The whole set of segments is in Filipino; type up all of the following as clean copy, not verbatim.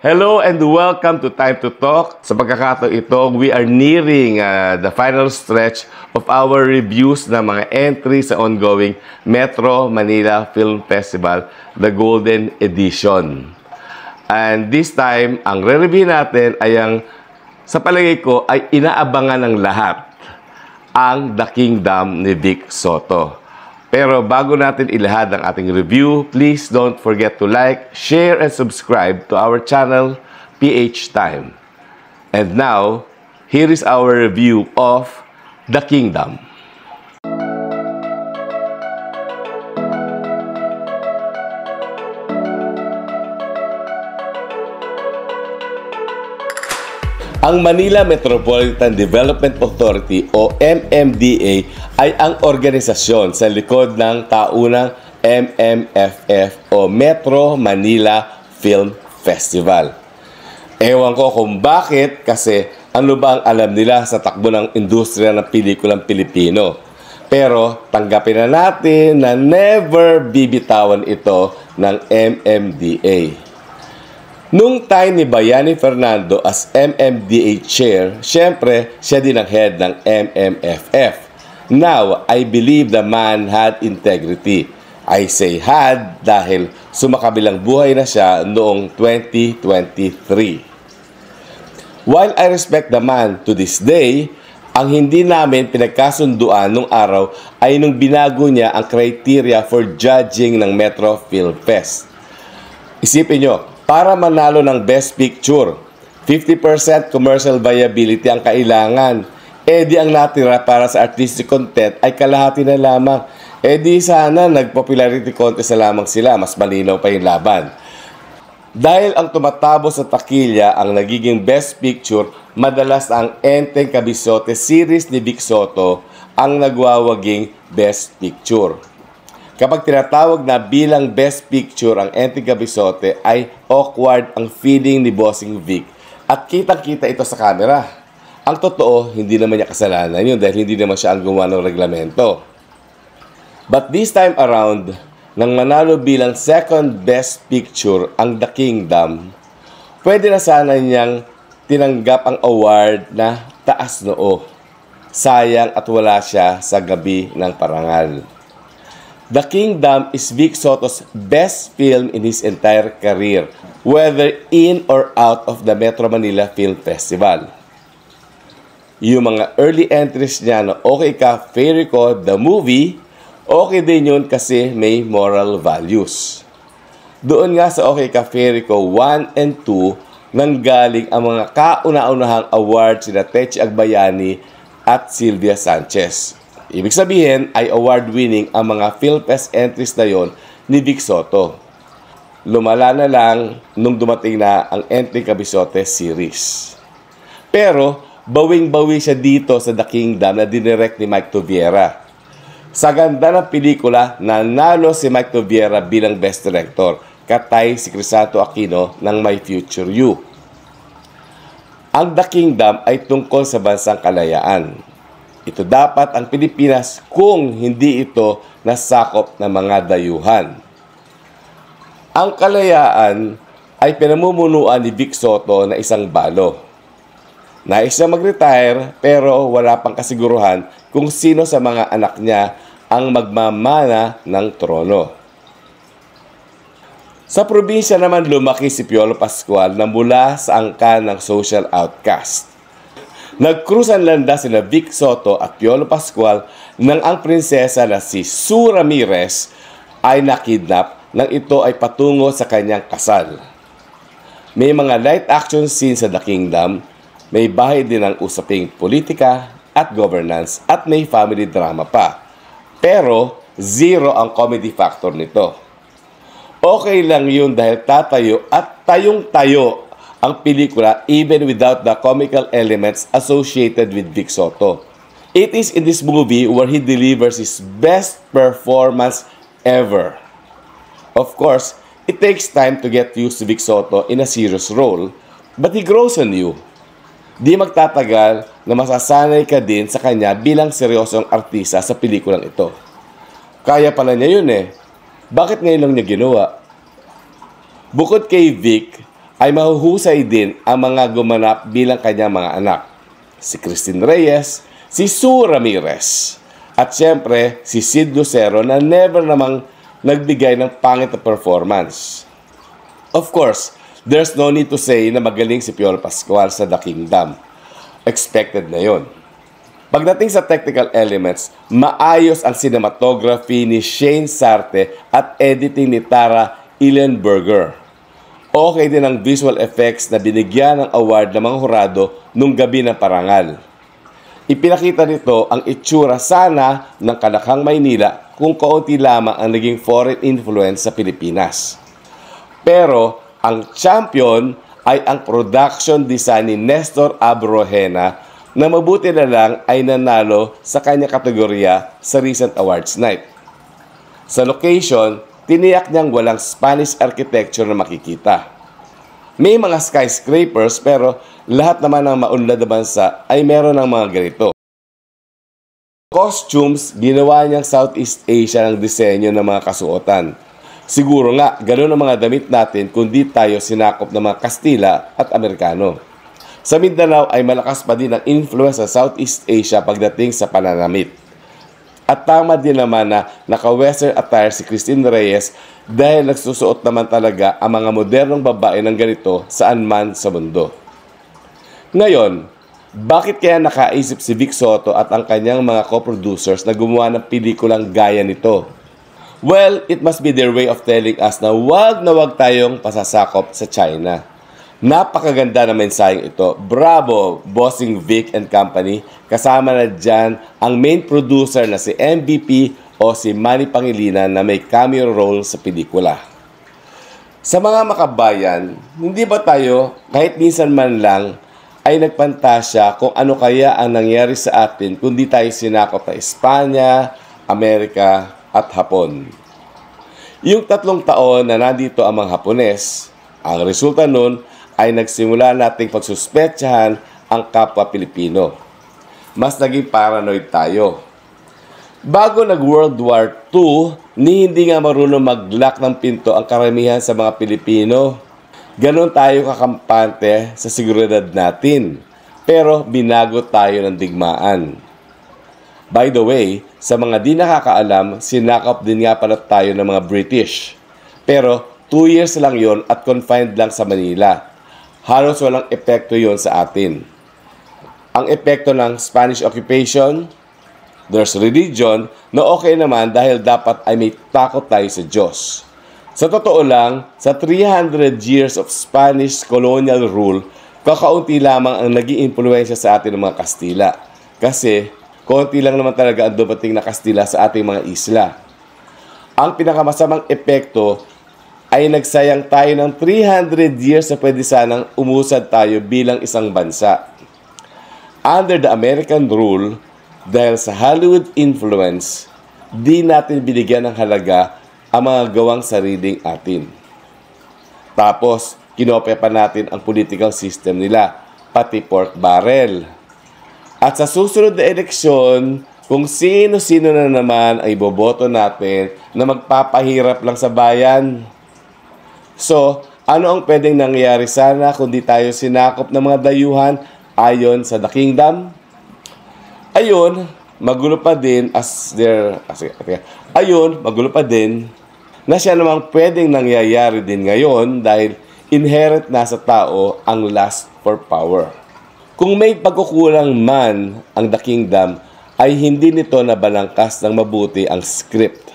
Hello and welcome to Time to Talk. Sa pagkakataon ito, we are nearing the final stretch of our reviews ng mga entry sa ongoing Metro Manila Film Festival, the Golden Edition. And this time, ang re-review natin ay sa palagay ko, ay inaabangan ng lahat, ang The Kingdom ni Vic Sotto. Pero bago natin ilahad ang ating review, please don't forget to like, share, and subscribe to our channel, PH Time. And now, here is our review of The Kingdom. Ang Manila Metropolitan Development Authority o MMDA ay ang organisasyon sa likod ng taunang MMFF o Metro Manila Film Festival. Ewan ko kung bakit, kasi ano ba ang alam nila sa takbo ng industriya ng pelikulang Pilipino. Pero tanggapin na natin na never bibitawan ito ng MMDA. Nung time ni Bayani Fernando as MMDA Chair, syempre, siya din ang head ng MMFF. Now, I believe the man had integrity. I say had dahil sumakabilang buhay na siya noong 2023. While I respect the man to this day, ang hindi namin pinagkasunduan nung araw ay nung binago niya ang criteria for judging ng Metro Film Fest. Isipin nyo, para manalo ng Best Picture, 50% commercial viability ang kailangan. Di ang natira para sa artistic content ay kalahati na lamang. Di sana nag-popularity contest na lamang sila, mas malinaw pa yung laban. Dahil ang tumatabo sa takilya ang nagiging Best Picture, madalas ang Enteng Cabizote series ni Vic Sotto ang nagwawaging Best Picture. Kapag tinatawag na bilang Best Picture ang Enteng Cabizote, ay awkward ang feeling ni Bossing Vic. At kitang-kita ito sa camera. Ang totoo, hindi naman niya kasalanan yun dahil hindi naman siya ang gumawa ng reglamento. But this time around, nang manalo bilang second Best Picture ang The Kingdom, pwede na sana niyang tinanggap ang award na taas noo. Sayang at wala siya sa gabi ng parangal. The Kingdom is Vic Sotto's best film in his entire career, whether in or out of the Metro Manila Film Festival. Yung mga early entries niya na Okay Ka Fairy Ko, the movie, okay din yun kasi may moral values. Doon nga sa Okay Ka Fairy Ko 1 and 2, nanggaling ang mga kauna-unahang awards sina Techi Agbayani at Sylvia Sanchez. Ibig sabihin ay award-winning ang mga PhilFest entries na yon ni Vic Sotto. Lumala na lang nung dumating na ang Enteng Cabizote series. Pero bawing-bawi siya dito sa The Kingdom na dinirect ni Mike Toviera. Sa ganda ng pelikula, nanalo si Mike Toviera bilang Best Director, katay si Crisanto Aquino ng My Future You. Ang The Kingdom ay tungkol sa bansang kalayaan. Ito dapat ang Pilipinas kung hindi ito nasakop ng mga dayuhan. Ang kalayaan ay pinamumunuan ni Vic Sotto na isang balo. Nais siya mag-retire pero wala pang kasiguruhan kung sino sa mga anak niya ang magmamana ng trono. Sa probinsya naman lumaki si Piolo Pascual na mula sa angkan ng social outcast. Nagkrusan landas sina Vic Sotto at Piolo Pascual nang ang prinsesa na si Sue Ramirez ay nakidnap nang ito ay patungo sa kanyang kasal. May mga light action scenes sa The Kingdom, may bahay din ng usaping politika at governance at may family drama pa. Pero zero ang comedy factor nito. Okay lang yun dahil tatayo at tayong-tayo ang pelikula even without the comical elements associated with Vic Sotto. It is in this movie where he delivers his best performance ever. Of course, it takes time to get used to Vic Sotto in a serious role, but he grows on you. Di magtatagal na masasanay ka din sa kanya bilang seryosong artista sa pelikulang ito. Kaya pala niya yun eh. Bakit ngayon lang niya ginawa? Bukod kay Vic, ay mahuhusay din ang mga gumanap bilang kanyang mga anak. Si Christine Reyes, si Sue Ramirez, at siyempre si Sid Lucero na never namang nagbigay ng pangit na performance. Of course, there's no need to say na magaling si Piolo Pascual sa The Kingdom. Expected na yon. Pagdating sa technical elements, maayos ang cinematography ni Shane Sarte at editing ni Tara Illenberger. Okay din ang visual effects na binigyan ng award ng mga hurado nung gabi ng parangal. Ipinakita nito ang itsura sana ng Kalakhang Maynila kung kaunti lamang ang naging foreign influence sa Pilipinas. Pero ang champion ay ang production design ni Nestor Abrojena na mabuti na lang ay nanalo sa kanya kategorya sa recent awards night. Sa location, tiniyak niyang walang Spanish architecture na makikita. May mga skyscrapers pero lahat naman ng maunlad na bansa ay meron ng mga ganito. Costumes, ginawa niyang Southeast Asia ng disenyo ng mga kasuotan. Siguro nga, ganoon ang mga damit natin kundi tayo sinakop ng mga Kastila at Amerikano. Sa Mindanao ay malakas pa din ang influence sa Southeast Asia pagdating sa pananamit. At tama din naman na naka-western attire si Christine Reyes dahil nagsusuot naman talaga ang mga modernong babae ng ganito saan man sa mundo. Ngayon, bakit kaya nakaisip si Vic Soto at ang kanyang mga co-producers na gumawa ng pelikulang gaya nito? Well, it must be their way of telling us na wag tayong pasasakop sa China. Napakaganda na mensaheng ito. Bravo, Bossing Vic and Company. Kasama na dyan ang main producer na si MVP o si Manny Pangilinan na may cameo role sa pelikula. Sa mga makabayan, hindi ba tayo kahit minsan man lang ay nagpantasya kung ano kaya ang nangyari sa atin kung di tayo sinakop ng Espanya, Amerika at Hapon? Yung 3 taon na nandito ang mga Hapones, ang resulta nun ay nagsimula nating pagsuspetsahan ang kapwa Pilipino. Mas naging paranoid tayo. Bago nag-World War II, hindi nga marunong mag-lock ng pinto ang karamihan sa mga Pilipino. Ganon tayo kakampante sa seguridad natin. Pero binago tayo ng digmaan. By the way, sa mga di nakakaalam, sinakop din nga pala tayo ng mga British. Pero 2 years lang yon at confined lang sa Manila. Halos walang epekto yon sa atin. Ang epekto ng Spanish occupation, there's religion na okay naman dahil dapat ay may takot tayo sa Diyos. Sa totoo lang, sa 300 years of Spanish colonial rule, kakaunti lamang ang naging impluensya sa atin ng mga Kastila. Kasi, konti lang naman talaga ang dumating na Kastila sa ating mga isla. Ang pinakamasamang epekto ay nagsayang tayo ng 300 years na pwede sanang umusad tayo bilang isang bansa. Under the American rule, dahil sa Hollywood influence, di natin binigyan ng halaga ang mga gawang sariling atin. Tapos, kinopya pa natin ang political system nila, pati pork barrel. At sa susunod na eleksyon, kung sino-sino na naman ay boboto natin na magpapahirap lang sa bayan. So, ano ang pwedeng nangyari sana kung di tayo sinakop ng mga dayuhan ayon sa The Kingdom? Ayun, magulo pa din na siya namang pwedeng nangyayari din ngayon dahil inherent na sa tao ang lust for power. Kung may pagkukulang man ang The Kingdom, ay hindi nito nabalangkas ng mabuti ang script.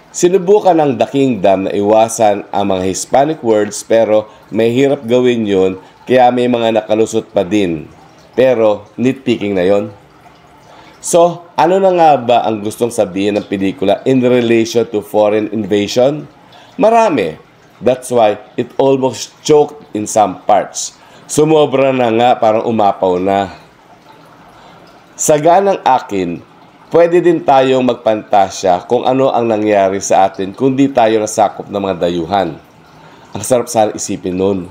Sinubukan ng The Kingdom na iwasan ang mga Hispanic words pero may hirap gawin yun kaya may mga nakalusot pa din. Pero nitpicking na yon. So, ano na nga ba ang gustong sabihin ng pelikula in relation to foreign invasion? Marami. That's why it almost choked in some parts. Sumobra na nga, parang umapaw na. Sa ganang akin, pwede din tayong magpantasya kung ano ang nangyari sa atin kung di tayo nasakop ng mga dayuhan. Ang sarap sana isipin nun.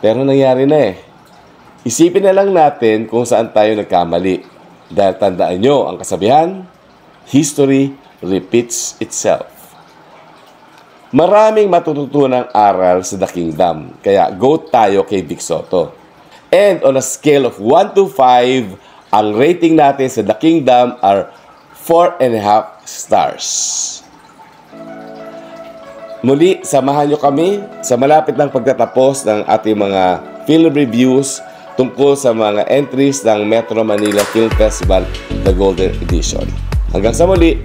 Pero nangyari na eh. Isipin na lang natin kung saan tayo nagkamali. Dahil tandaan nyo ang kasabihan, history repeats itself. Maraming matututunang aral sa The Kingdom. Kaya go tayo kay Vic Soto. And on a scale of 1 to 5, ang rating natin sa The Kingdom are 4.5 stars. Muli, samahan nyo kami sa malapit ng pagtatapos ng ating mga film reviews tungkol sa mga entries ng Metro Manila Film Festival, The Golden Edition. Hanggang sa muli,